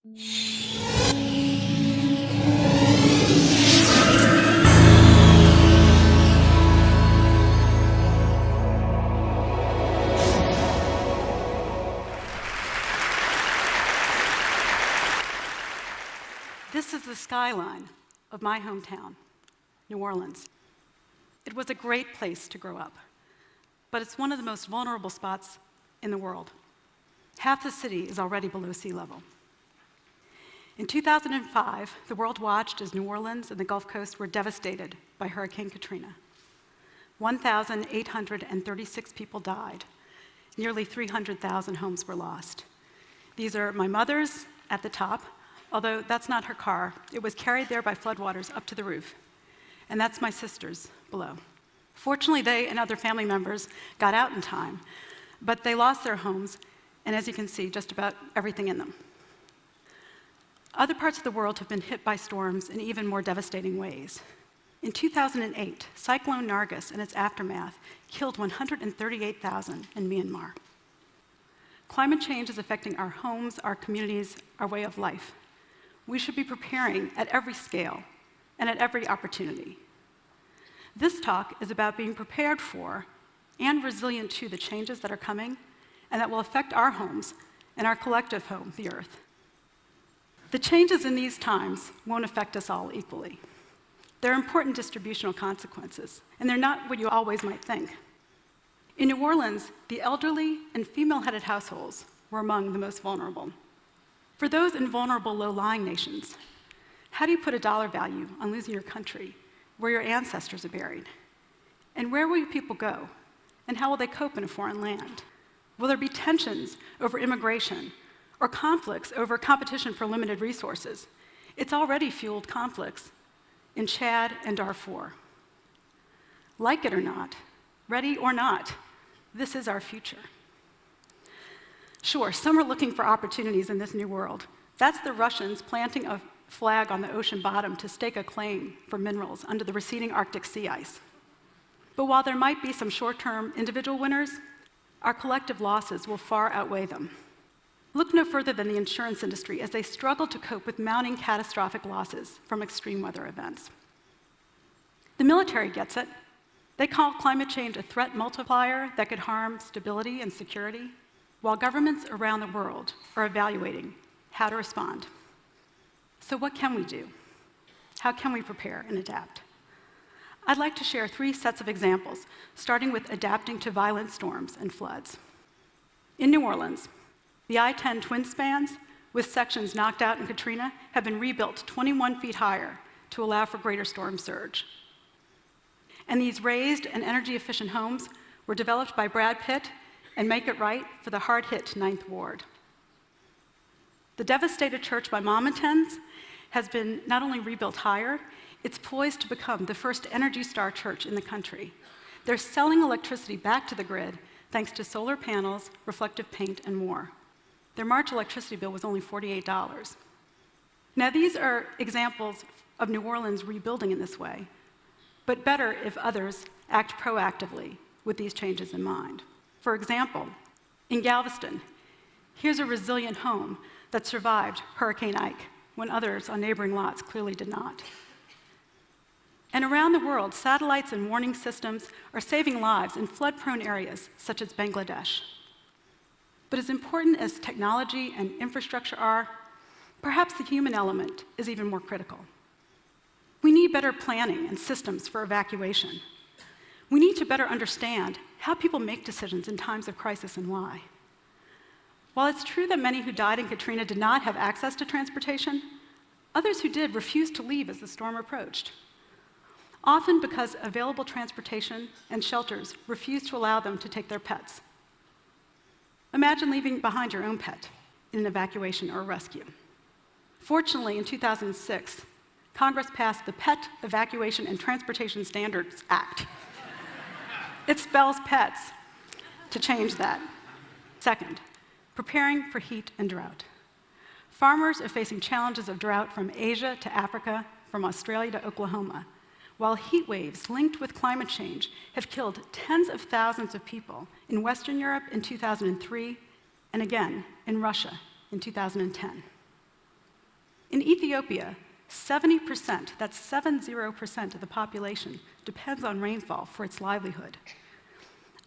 This is the skyline of my hometown, New Orleans. It was a great place to grow up, but it's one of the most vulnerable spots in the world. Half the city is already below sea level. In 2005, the world watched as New Orleans and the Gulf Coast were devastated by Hurricane Katrina. 1,836 people died. Nearly 300,000 homes were lost. These are my mother's at the top, although that's not her car. It was carried there by floodwaters up to the roof. And that's my sister's below. Fortunately, they and other family members got out in time, but they lost their homes, and as you can see, just about everything in them. Other parts of the world have been hit by storms in even more devastating ways. In 2008, Cyclone Nargis and its aftermath killed 138,000 in Myanmar. Climate change is affecting our homes, our communities, our way of life. We should be preparing at every scale and at every opportunity. This talk is about being prepared for and resilient to the changes that are coming and that will affect our homes and our collective home, the Earth. The changes in these times won't affect us all equally. There are important distributional consequences, and they're not what you always might think. In New Orleans, the elderly and female-headed households were among the most vulnerable. For those in vulnerable, low-lying nations, how do you put a dollar value on losing your country, where your ancestors are buried? And where will people go? And how will they cope in a foreign land? Will there be tensions over immigration or conflicts over competition for limited resources? It's already fueled conflicts in Chad and Darfur. Like it or not, ready or not, this is our future. Sure, some are looking for opportunities in this new world. That's the Russians planting a flag on the ocean bottom to stake a claim for minerals under the receding Arctic sea ice. But while there might be some short-term individual winners, our collective losses will far outweigh them. Look no further than the insurance industry as they struggle to cope with mounting catastrophic losses from extreme weather events. The military gets it. They call climate change a threat multiplier that could harm stability and security, while governments around the world are evaluating how to respond. So what can we do? How can we prepare and adapt? I'd like to share 3 sets of examples, starting with adapting to violent storms and floods. In New Orleans, the I-10 twin spans, with sections knocked out in Katrina, have been rebuilt 21 feet higher to allow for greater storm surge. And these raised and energy-efficient homes were developed by Brad Pitt and make it right for the hard-hit Ninth Ward. The devastated church my mom attends has been not only rebuilt higher, it's poised to become the first Energy Star church in the country. They're selling electricity back to the grid thanks to solar panels, reflective paint, and more. Their March electricity bill was only $48. Now, these are examples of New Orleans rebuilding in this way, but better if others act proactively with these changes in mind. For example, in Galveston, here's a resilient home that survived Hurricane Ike when others on neighboring lots clearly did not. And around the world, satellites and warning systems are saving lives in flood-prone areas such as Bangladesh. But as important as technology and infrastructure are, perhaps the human element is even more critical. We need better planning and systems for evacuation. We need to better understand how people make decisions in times of crisis and why. While it's true that many who died in Katrina did not have access to transportation, others who did refused to leave as the storm approached, often because available transportation and shelters refused to allow them to take their pets. Imagine leaving behind your own pet in an evacuation or rescue. Fortunately, in 2006, Congress passed the Pet Evacuation and Transportation Standards Act. It spells pets to change that. Second, preparing for heat and drought. Farmers are facing challenges of drought from Asia to Africa, from Australia to Oklahoma, while heat waves linked with climate change have killed tens of thousands of people in Western Europe in 2003, and again in Russia in 2010. In Ethiopia, 70%, that's 70% of the population, depends on rainfall for its livelihood.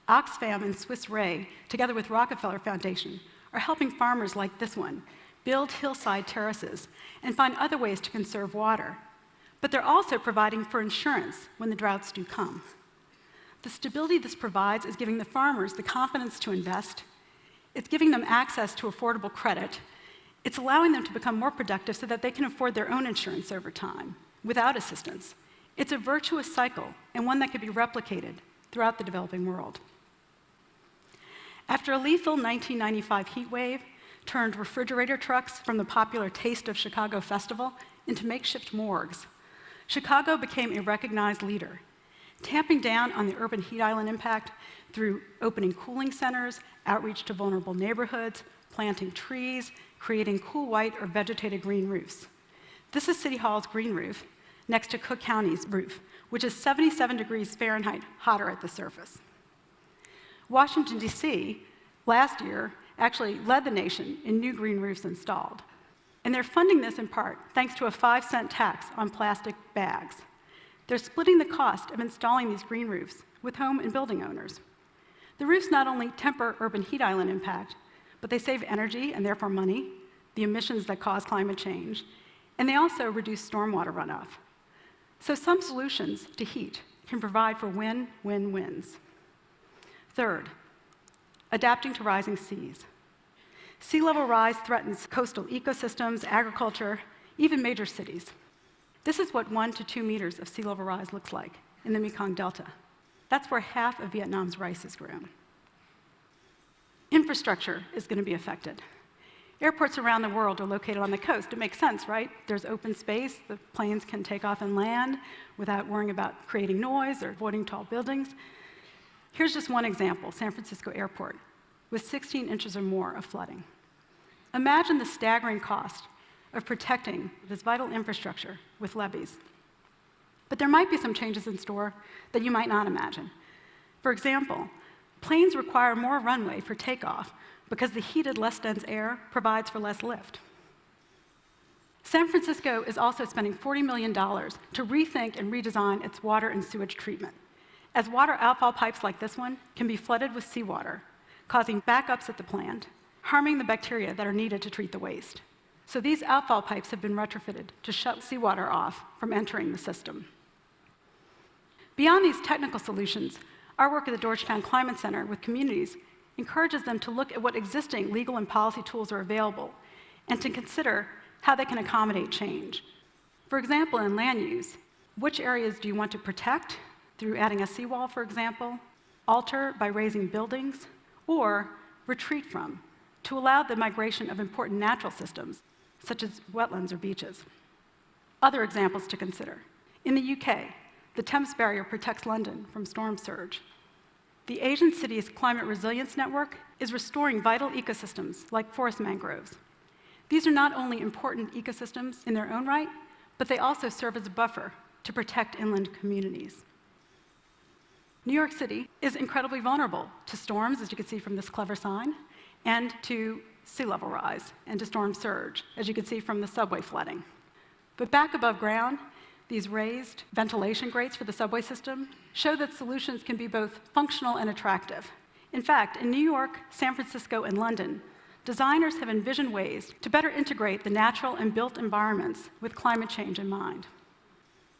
Oxfam and Swiss Re, together with Rockefeller Foundation, are helping farmers like this one build hillside terraces and find other ways to conserve water. But they're also providing for insurance when the droughts do come. The stability this provides is giving the farmers the confidence to invest. It's giving them access to affordable credit. It's allowing them to become more productive so that they can afford their own insurance over time, without assistance. It's a virtuous cycle, and one that can be replicated throughout the developing world. After a lethal 1995 heat wave turned refrigerator trucks from the popular Taste of Chicago festival into makeshift morgues, Chicago became a recognized leader, tamping down on the urban heat island impact through opening cooling centers, outreach to vulnerable neighborhoods, planting trees, creating cool white or vegetated green roofs. This is City Hall's green roof next to Cook County's roof, which is 77 degrees Fahrenheit hotter at the surface. Washington, D.C., last year actually led the nation in new green roofs installed. And they're funding this in part thanks to a 5-cent tax on plastic bags. They're splitting the cost of installing these green roofs with home and building owners. The roofs not only temper urban heat island impact, but they save energy and therefore money, the emissions that cause climate change, and they also reduce stormwater runoff. So some solutions to heat can provide for win-win-wins. Third, adapting to rising seas. Sea level rise threatens coastal ecosystems, agriculture, even major cities. This is what 1 to 2 meters of sea level rise looks like in the Mekong Delta. That's where half of Vietnam's rice is grown. Infrastructure is going to be affected. Airports around the world are located on the coast. It makes sense, right? There's open space. The planes can take off and land without worrying about creating noise or avoiding tall buildings. Here's just one example, San Francisco Airport, with 16 inches or more of flooding. Imagine the staggering cost of protecting this vital infrastructure with levees. But there might be some changes in store that you might not imagine. For example, planes require more runway for takeoff because the heated, less dense air provides for less lift. San Francisco is also spending $40 million to rethink and redesign its water and sewage treatment, as water outfall pipes like this one can be flooded with seawater, causing backups at the plant, harming the bacteria that are needed to treat the waste. So these outfall pipes have been retrofitted to shut seawater off from entering the system. Beyond these technical solutions, our work at the Georgetown Climate Center with communities encourages them to look at what existing legal and policy tools are available and to consider how they can accommodate change. For example, in land use, which areas do you want to protect through adding a seawall, for example, alter by raising buildings, or retreat from to allow the migration of important natural systems, such as wetlands or beaches. Other examples to consider. In the UK, the Thames Barrier protects London from storm surge. The Asian Cities Climate Resilience Network is restoring vital ecosystems like forest mangroves. These are not only important ecosystems in their own right, but they also serve as a buffer to protect inland communities. New York City is incredibly vulnerable to storms, as you can see from this clever sign, and to sea level rise and to storm surge, as you can see from the subway flooding. But back above ground, these raised ventilation grates for the subway system show that solutions can be both functional and attractive. In fact, in New York, San Francisco, and London, designers have envisioned ways to better integrate the natural and built environments with climate change in mind.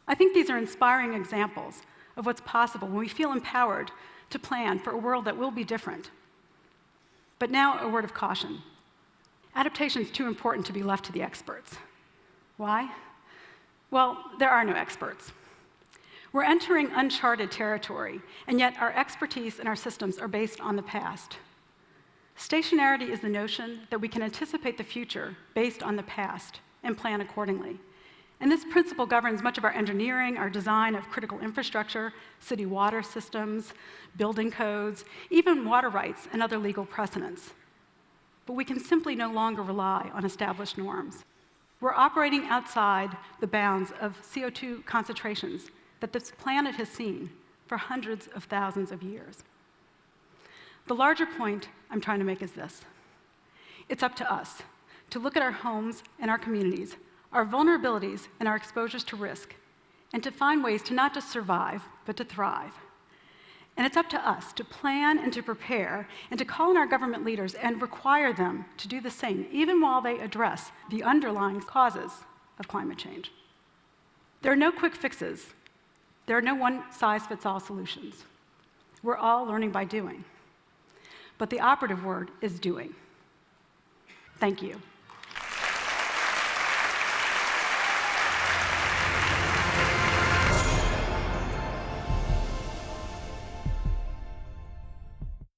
I think these are inspiring examples of what's possible when we feel empowered to plan for a world that will be different. But now, a word of caution. Adaptation is too important to be left to the experts. Why? Well, there are no experts. We're entering uncharted territory, and yet our expertise and our systems are based on the past. Stationarity is the notion that we can anticipate the future based on the past and plan accordingly. And this principle governs much of our engineering, our design of critical infrastructure, city water systems, building codes, even water rights and other legal precedents. But we can simply no longer rely on established norms. We're operating outside the bounds of CO2 concentrations that this planet has seen for hundreds of thousands of years. The larger point I'm trying to make is this. It's up to us to look at our homes and our communities, our vulnerabilities and our exposures to risk, and to find ways to not just survive, but to thrive. And it's up to us to plan and to prepare and to call on our government leaders and require them to do the same, even while they address the underlying causes of climate change. There are no quick fixes. There are no one-size-fits-all solutions. We're all learning by doing. But the operative word is doing. Thank you.